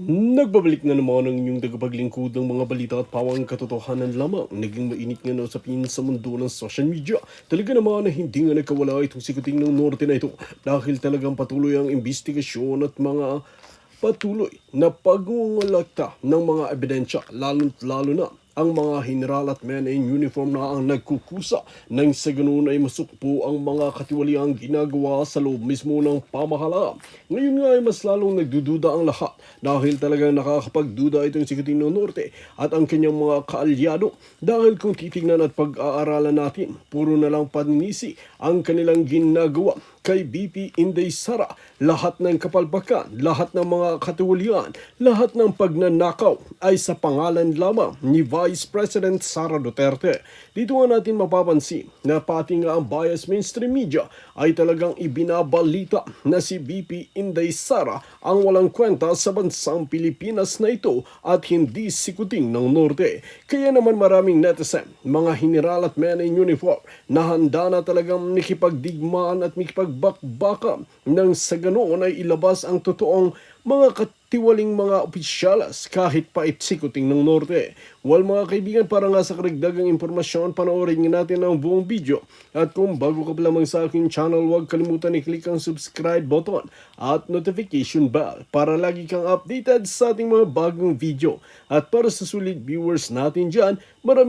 Nagbabalik na naman ang inyong tagapaglingkod ng mga balita at pawang katotohanan lamang. Naging mainit nga na usapin sa mundo ng social media. Talaga naman na hindi nga nagkawala itong sikuting ng norte na ito dahil talagang patuloy ang investigasyon at mga patuloy na pagungalakta ng mga ebidensya, lalo na ang mga general at men in uniform na ang nagkukusa nang sa ganun ay masukpo ang mga katiwaliang ginagawa sa loob mismo ng pamahalaan. Ngayon nga ay mas lalong nagdududa ang lahat dahil talagang nakakapagduda itong si Quirino Norte at ang kanyang mga kaalyado dahil kung titignan at pag-aaralan natin, puro na lang paninisi ang kanilang ginagawa kay BP Inday Sara. Lahat ng kapalpakan, lahat ng mga katiwalian, lahat ng pagnanakaw ay sa pangalan lamang ni Vice President Sara Duterte. Dito nga natin mapapansin na pati nga ang bias mainstream media ay talagang ibinabalita na si BP Inday Sara ang walang kwenta sa bansang Pilipinas na ito at hindi si Kuting ng Norte. Kaya naman maraming netizen, mga general at men in uniform na handa na talagang nakipagdigmaan at makipagbakbaka nang sa ganoon ay ilabas ang totoong mga katiwaling mga opisyalas kahit pa itsikuting ng Norte. Well mga kaibigan, para nga sa karagdagang impormasyon, panoorin natin ang buong video. At kung bago ka pa lamang sa aking channel, huwag kalimutan i-click ang subscribe button at notification bell para lagi kang updated sa ating mga bagong video. At para sa sulit viewers natin dyan, maraming